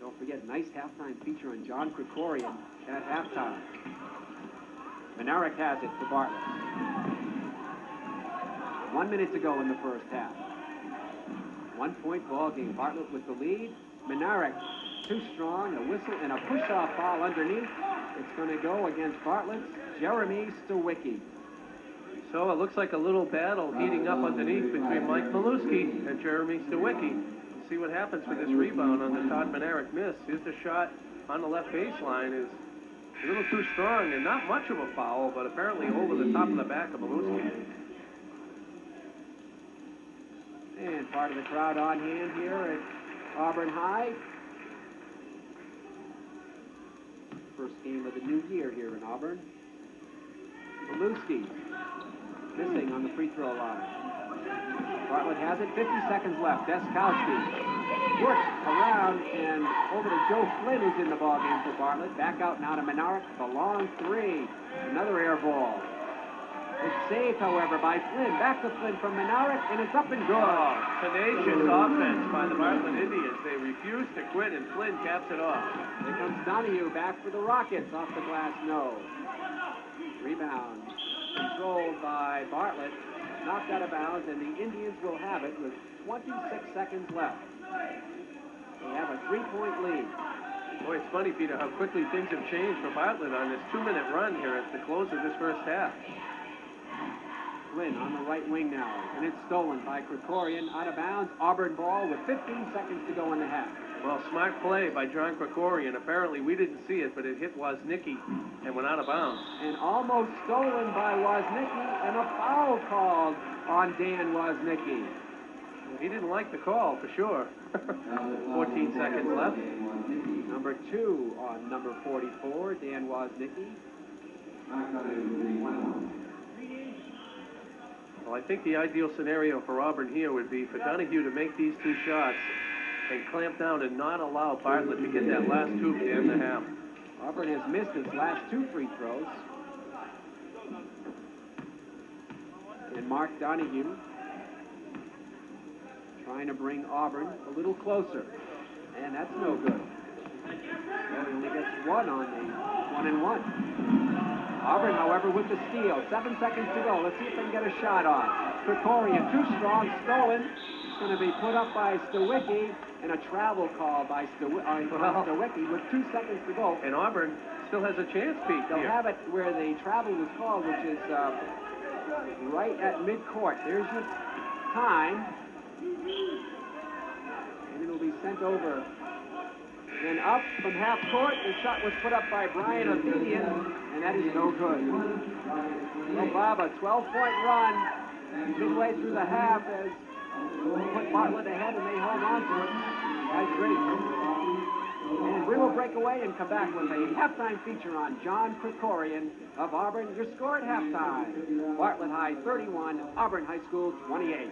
Don't forget, nice halftime feature on John Krikorian at halftime. Menarek has it for Bartlett. 1 minute to go in the first half. 1 point ball game. Bartlett with the lead. Menarek too strong. A whistle and a push-off foul underneath. It's going to go against Bartlett's Jeremy Stawicki. So it looks like a little battle heating up underneath between Mike Maluski and Jeremy Stawicki. See what happens with this rebound on the Todd Menarek miss. Here's the shot on the left baseline is a little too strong and not much of a foul, but apparently over the top of the back of Maluski. And part of the crowd on hand here at Auburn High. First game of the new year here in Auburn. Maluski missing on the free throw line. Bartlett has it, 50 seconds left. Deskowski works around and over to Joe Flynn, who's in the ballgame for Bartlett. Back out now to Menarek. The long 3. Another air ball. It's saved, however, by Flynn. Back to Flynn from Menarek, and it's up and good. Oh, tenacious offense by the Bartlett Indians. They refuse to quit, and Flynn caps it off. Here comes Donahue back for the Rockets off the glass nose. Rebound controlled by Bartlett. Knocked out of bounds, and the Indians will have it with 26 seconds left. They have a 3-point lead. Boy, it's funny, Peter, how quickly things have changed for Bartlett on this 2-minute run here at the close of this first half. Flynn on the right wing now, and it's stolen by Krikorian. Out of bounds, Auburn ball with 15 seconds to go in the half. Well, smart play by John Krikorian. Apparently, we didn't see it, but it hit Woznicki and went out of bounds. And almost stolen by Woznicki, and a foul called on Dan Woznicki. He didn't like the call, for sure. 14 seconds left. Number 2 on number 44, Dan Woznicki. Well, I think the ideal scenario for Auburn here would be for Donahue to make these 2 shots and clamp down and not allow Bartlett to get that last hoop to end the half. Auburn has missed its last 2 free throws. And Mark Donahue trying to bring Auburn a little closer. And that's no good. Well, he only gets 1 on the 1-and-1. Auburn, however, with the steal. 7 seconds to go. Let's see if they can get a shot on. Krikorian, too strong, stolen. It's going to be put up by Stawicki, and a travel call by Stawicki with 2 seconds to go. And Auburn still has a chance, Pete. They'll have it where the travel was called, which is right at midcourt. There's your time. And it'll be sent over. And up from half court, the shot was put up by Brian Athenian, and that is no good. So Bob, a 12-point run midway through the half as put Bartlett ahead, and they hold on to it. That's great. And we will break away and come back with a halftime feature on John Krikorian of Auburn. Your score at halftime: Bartlett High 31, Auburn High School 28.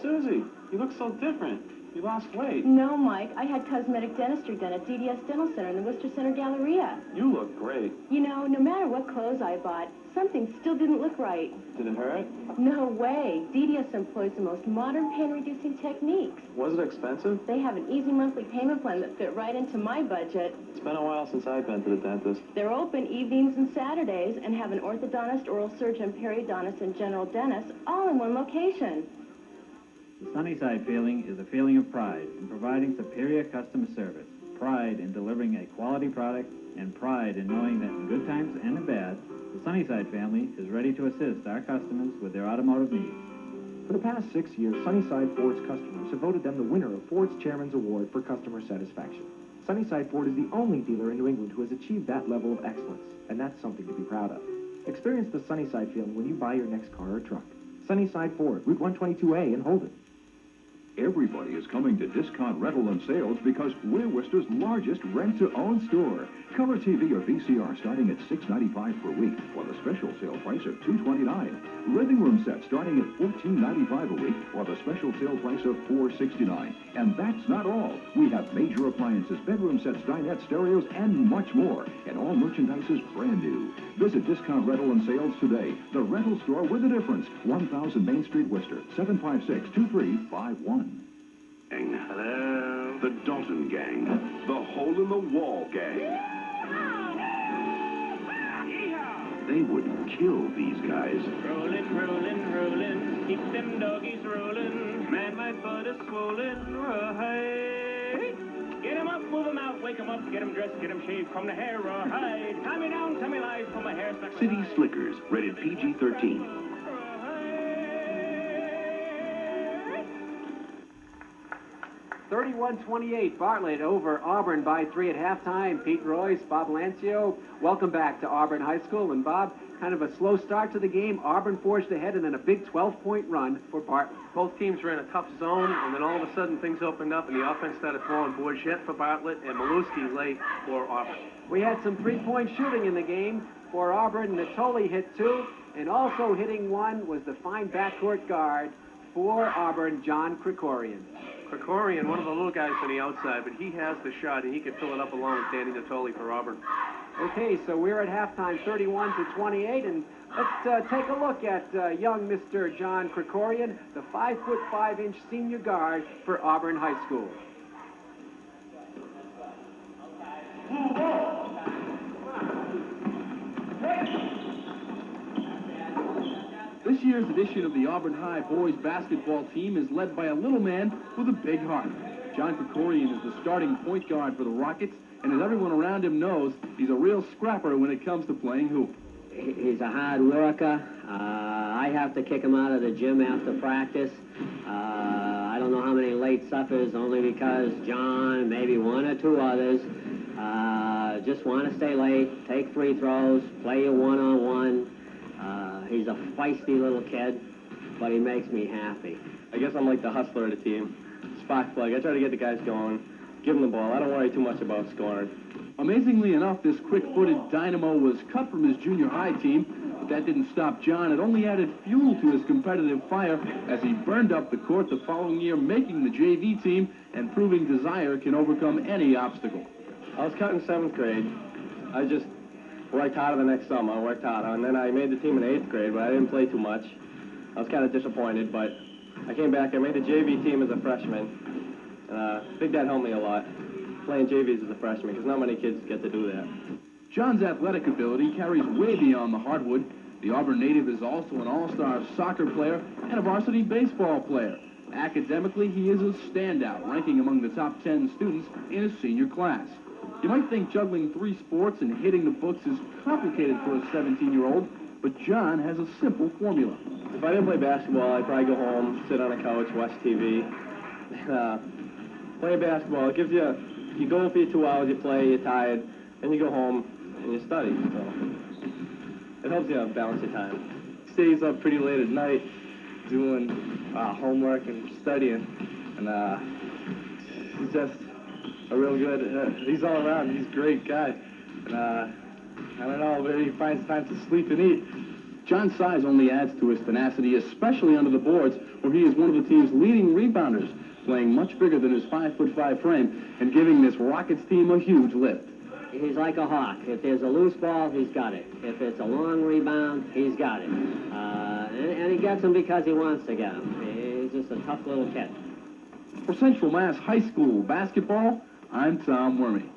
Susie, you look so different. You lost weight. No, Mike. I had cosmetic dentistry done at DDS Dental Center in the Worcester Center Galleria. You look great. You know, no matter what clothes I bought, something still didn't look right. Did it hurt? No way. DDS employs the most modern pain-reducing techniques. Was it expensive? They have an easy monthly payment plan that fit right into my budget. It's been a while since I've been to the dentist. They're open evenings and Saturdays and have an orthodontist, oral surgeon, periodontist, and general dentist all in one location. The Sunnyside feeling is a feeling of pride in providing superior customer service, pride in delivering a quality product, and pride in knowing that in good times and in bad, the Sunnyside family is ready to assist our customers with their automotive needs. For the past 6 years, Sunnyside Ford's customers have voted them the winner of Ford's Chairman's Award for Customer Satisfaction. Sunnyside Ford is the only dealer in New England who has achieved that level of excellence, and that's something to be proud of. Experience the Sunnyside feeling when you buy your next car or truck. Sunnyside Ford, Route 122A in Holden. Everybody is coming to Discount Rental and Sales because we're Worcester's largest rent-to-own store. Color TV or VCR starting at $6.95 per week, or the special sale price of $2.29. Living room set starting at $14.95 a week, or the special sale price of $4.69. And that's not all. We have major appliances, bedroom sets, dinette, stereos, and much more. And all merchandise is brand new. Visit Discount Rental and Sales today. The rental store with a difference. 1000 Main Street, Worcester. 756-2351. Hello. The Dalton Gang. The hole-in-the-wall gang. They wouldn't kill these guys. Rollin', rollin', rollin', keep them doggies rollin'. Man, my butt is swollen, right. Get 'em up, move 'em out, wake 'em up, get 'em dressed, get 'em shaved, comb the hair, rawhide. Tie me down, tie me live, pull my hair stuck. City Slickers, rated PG-13. 31-28, Bartlett over Auburn by 3 at halftime. Pete Royce, Bob Lancio, welcome back to Auburn High School. And Bob, kind of a slow start to the game. Auburn forged ahead and then a big 12-point run for Bartlett. Both teams were in a tough zone, and then all of a sudden things opened up and the offense started flowing. Bourget for Bartlett and Maluski late for Auburn. We had some three-point shooting in the game for Auburn. Natoli hit 2, and also hitting 1 was the fine backcourt guard for Auburn, John Krikorian. Krikorian, one of the little guys on the outside, but he has the shot, and he can fill it up along with Danny Natoli for Auburn. Okay, so we're at halftime, 31-28, and let's take a look at young Mr. John Krikorian, the 5'5" senior guard for Auburn High School. This year's edition of the Auburn High boys basketball team is led by a little man with a big heart. John Krikorian is the starting point guard for the Rockets, and as everyone around him knows, he's a real scrapper when it comes to playing hoop. He's a hard worker. I have to kick him out of the gym after practice. I don't know how many late suppers, only because John, maybe 1 or 2 others, just want to stay late, take free throws, play you one-on-one. He's a feisty little kid, but he makes me happy. I guess I'm like the hustler of the team. Spark plug. I try to get the guys going, give them the ball. I don't worry too much about scoring. Amazingly enough, this quick-footed dynamo was cut from his junior high team, but that didn't stop John. It only added fuel to his competitive fire as he burned up the court the following year, making the JV team and proving desire can overcome any obstacle. I was cut in 7th grade. I just worked harder the next summer. I worked harder, and then I made the team in 8th grade, but I didn't play too much. I was kind of disappointed, but I came back. I made the JV team as a freshman, and I think that helped me a lot, playing JVs as a freshman, because not many kids get to do that. John's athletic ability carries way beyond the hardwood. The Auburn native is also an all-star soccer player and a varsity baseball player. Academically, he is a standout, ranking among the top 10 students in his senior class. You might think juggling 3 sports and hitting the books is complicated for a 17-year-old, but John has a simple formula. If I didn't play basketball, I'd probably go home, sit on a couch, watch TV. Playing basketball, it gives you, you go for your 2 hours, you play, you're tired, then you go home and you study. So it helps you balance your time. Stays up pretty late at night doing homework and studying, and he's just a real good, he's all around, he's a great guy. And I don't know, but he finds time to sleep and eat. John's size only adds to his tenacity, especially under the boards, where he is one of the team's leading rebounders. playing much bigger than his 5'5" frame and giving this Rockets team a huge lift. He's like a hawk. If there's a loose ball, he's got it. If it's a long rebound, he's got it. And he gets them because he wants to get them. He's just a tough little kid. For Central Mass High School basketball, I'm Tom Wormy.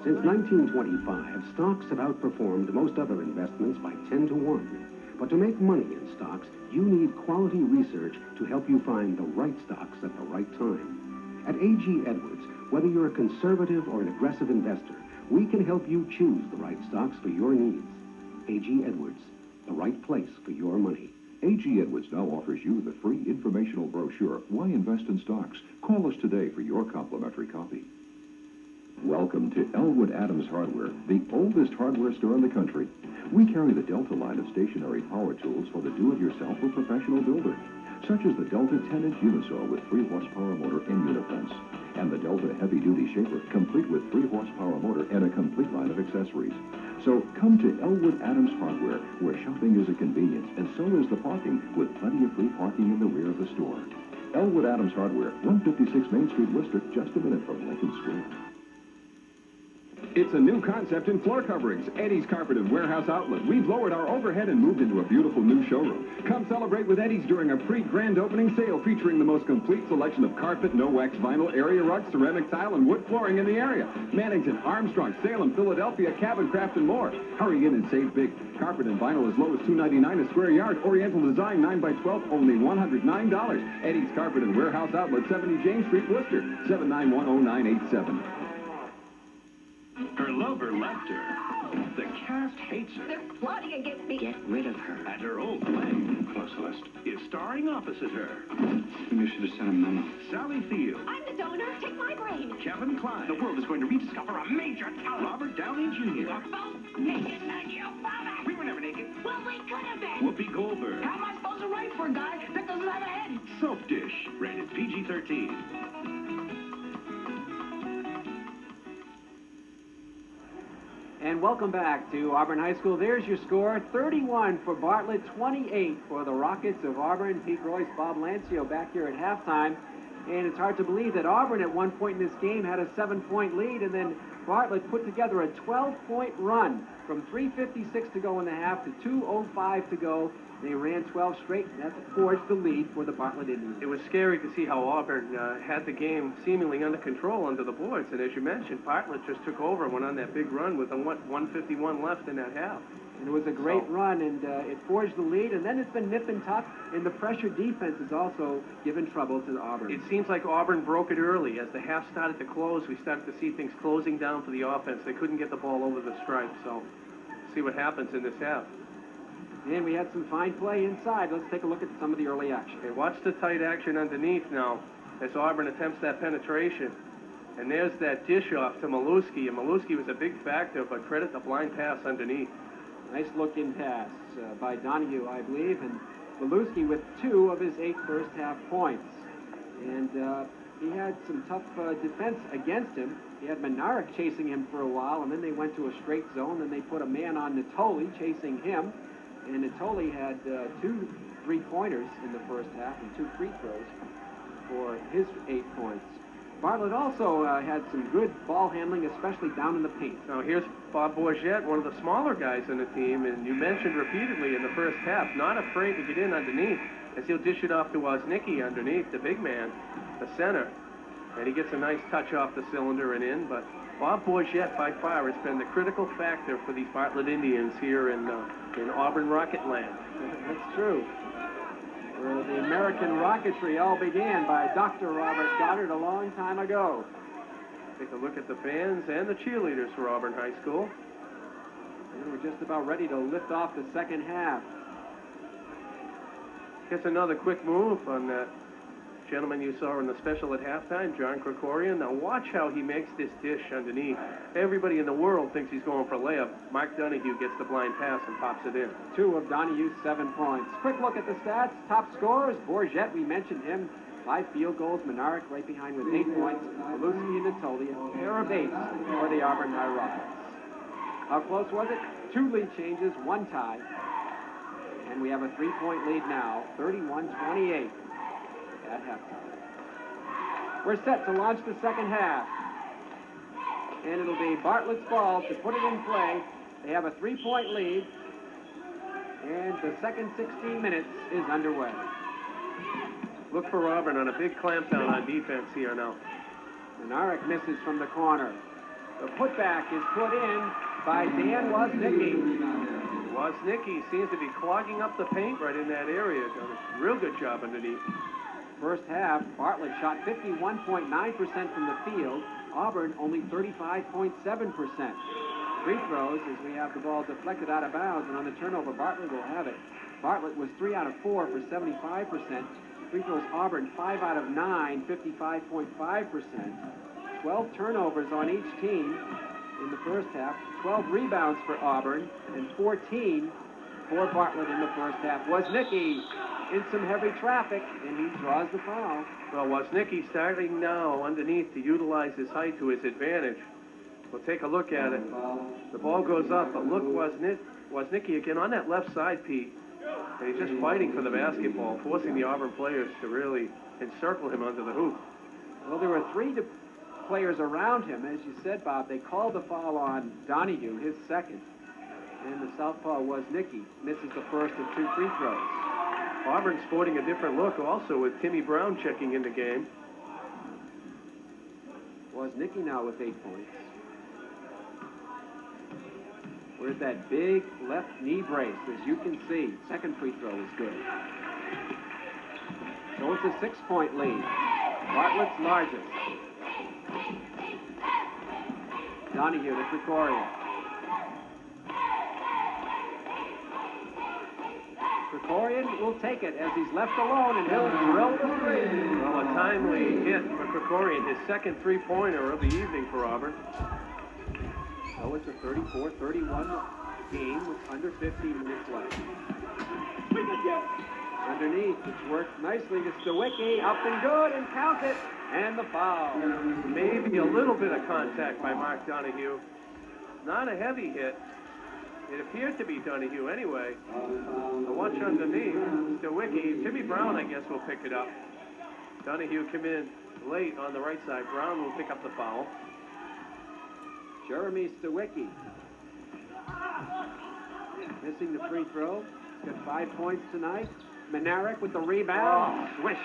Since 1925, stocks have outperformed most other investments by 10 to 1. But to make money in stocks, you need quality research to help you find the right stocks at the right time. At A.G. Edwards, whether you're a conservative or an aggressive investor, we can help you choose the right stocks for your needs. A.G. Edwards, the right place for your money. A.G. Edwards now offers you the free informational brochure, Why Invest in Stocks? Call us today for your complimentary copy. Welcome to Elwood Adams Hardware, the oldest hardware store in the country. We carry the Delta line of stationary power tools for the do-it-yourself or professional builder, such as the Delta 10-inch Unisaw with 3-horsepower motor and unifence, and the Delta heavy-duty shaper, complete with 3-horsepower motor and a complete line of accessories. So come to Elwood Adams Hardware, where shopping is a convenience, and so is the parking, with plenty of free parking in the rear of the store. Elwood Adams Hardware, 156 Main Street, Worcester, just a minute from Lincoln Square. It's a new concept in floor coverings. Eddie's Carpet and Warehouse Outlet. We've lowered our overhead and moved into a beautiful new showroom. Come celebrate with Eddie's during a pre-grand opening sale featuring the most complete selection of carpet, no-wax, vinyl, area rugs, ceramic tile, and wood flooring in the area. Mannington, Armstrong, Salem, Philadelphia, Cabin Craft, and more. Hurry in and save big. Carpet and vinyl as low as $2.99 a square yard. Oriental design 9x12, only $109. Eddie's Carpet and Warehouse Outlet, 70 James Street, Worcester, 7910987. Her lover left her. The cast hates her. They're plotting against me. Get rid of her. And her old flame, Close List, is starring opposite her. Maybe you should have sent a memo. Sally Field. I'm the donor. Take my brain. Kevin Kline. The world is going to rediscover a major talent. Robert Downey Jr. We're both naked, and you found We were never naked. Well, we could have been. Whoopi Goldberg. How am I supposed to write for a guy that doesn't have a head? Soap Dish. Rated PG-13. And welcome back to Auburn High School. There's your score, 31 for Bartlett, 28 for the Rockets of Auburn. Pete Royce, Bob Lancio back here at halftime. And it's hard to believe that Auburn at one point in this game had a 7-point lead, and then Bartlett put together a 12-point run from 3:56 to go in the half to 2:05 to go. They ran 12 straight, and that forged the lead for the Bartlett Indians. It was scary to see how Auburn had the game seemingly under control under the boards. And as you mentioned, Bartlett just took over and went on that big run with 1:51 left in that half. And it was a great run, and it forged the lead, and then it's been nip and tuck, and the pressure defense has also given trouble to Auburn. It seems like Auburn broke it early. As the half started to close, we started to see things closing down for the offense. They couldn't get the ball over the stripe, so see what happens in this half. And we had some fine play inside. Let's take a look at some of the early action. Okay, watch the tight action underneath now as Auburn attempts that penetration. And there's that dish off to Maluski, and Maluski was a big factor, but credit the blind pass underneath. Nice looking pass by Donahue, I believe, and Maluski with 2 of his 8 first-half points. And he had some tough defense against him. He had Menard chasing him for a while, and then they went to a straight zone, and they put a man on Natoli chasing him. And Natoli had 2 3-pointers in the first half and 2 free throws for his 8 points. Bartlett also had some good ball handling, especially down in the paint. Now here's Bob Bourget, one of the smaller guys on the team, and you mentioned repeatedly in the first half, not afraid to get in underneath, as he'll dish it off to Woznicki underneath, the big man, the center. And he gets a nice touch off the cylinder and in, but Bob Bourget by far has been the critical factor for these Bartlett Indians here in Auburn Rocket Land. That's true. Where the American rocketry all began by Dr. Robert Goddard a long time ago. Take a look at the fans and the cheerleaders for Auburn High School. And we're just about ready to lift off the second half. Gets another quick move on that Gentleman you saw in the special at halftime, John Krikorian. Now watch how he makes this dish underneath. Everybody in the world thinks he's going for a layup. Mark Donahue gets the blind pass and pops it in. 2 of Donahue's 7 points. Quick look at the stats. Top scorers, Bourget, we mentioned him. 5 field goals. Menarek right behind with 8 points. Belusky and Natoli, a pair of 8 for the Auburn High Rockets. How close was it? 2 lead changes, 1 tie. And we have a 3-point lead now, 31-28 at halftime. We're set to launch the second half. And it'll be Bartlett's ball to put it in play. They have a 3-point lead. And the second 16 minutes is underway. Look for Auburn on a big clampdown on defense here now. Menarek misses from the corner. The putback is put in by Dan Woznicki. Woznicki seems to be clogging up the paint right in that area. Done a real good job underneath. First half, Bartlett shot 51.9% from the field. Auburn only 35.7%. Free throws as we have the ball deflected out of bounds, and on the turnover, Bartlett will have it. Bartlett was 3 out of 4 for 75%. Free throws, Auburn 5 out of 9, 55.5%. 12 turnovers on each team in the first half. 12 rebounds for Auburn and 14 for Bartlett in the first half. Woznicki in some heavy traffic, and he draws the foul. Well, Woznicki starting now underneath to utilize his height to his advantage. We'll take a look at it. The ball goes up, but look, Woznicki again on that left side, Pete. And he's just fighting for the basketball, forcing the Auburn players to really encircle him under the hoop. Well, there were 3 players around him. As you said, Bob, they called the foul on Donahue, his second. And the southpaw Woznicki misses the first of 2 free throws. Auburn sporting a different look also with Timmy Brown checking in the game. Woznicki now with 8 points. Where's that big left knee brace, as you can see. Second free throw is good. So it's a 6-point lead. Bartlett's largest. Donahue to Krikorian. Krikorian will take it as he's left alone, and he'll drill the 3. Well, a timely hit for Krikorian, his second 3-pointer of the evening for Auburn. So it's a 34-31 game with under 15 minutes left. Underneath, it's worked nicely to Stawicki, up and good, and count it, and the foul. Maybe a little bit of contact by Mark Donahue. Not a heavy hit. It appeared to be Donahue anyway. So watch underneath. Stawicki, Timmy Brown, I guess, will pick it up. Donahue come in late on the right side. Brown will pick up the foul. Jeremy Stawicki. Missing the free throw. He's got 5 points tonight. Menarek with the rebound. Swish.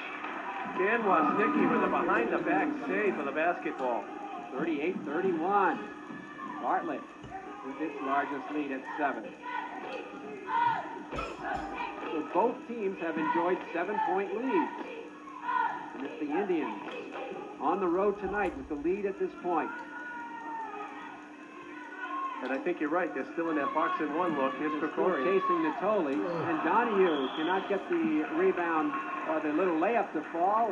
Dan Woznicki with a behind-the-back save for the basketball. 38-31. Bartlett with its largest lead at 7. So both teams have enjoyed 7-point leads. And it's the Indians on the road tonight with the lead at this point. And I think you're right. They're still in that box and one look. Here's Krikorian. Chasing Natoli. And Donahue cannot get the rebound or the little layup to fall.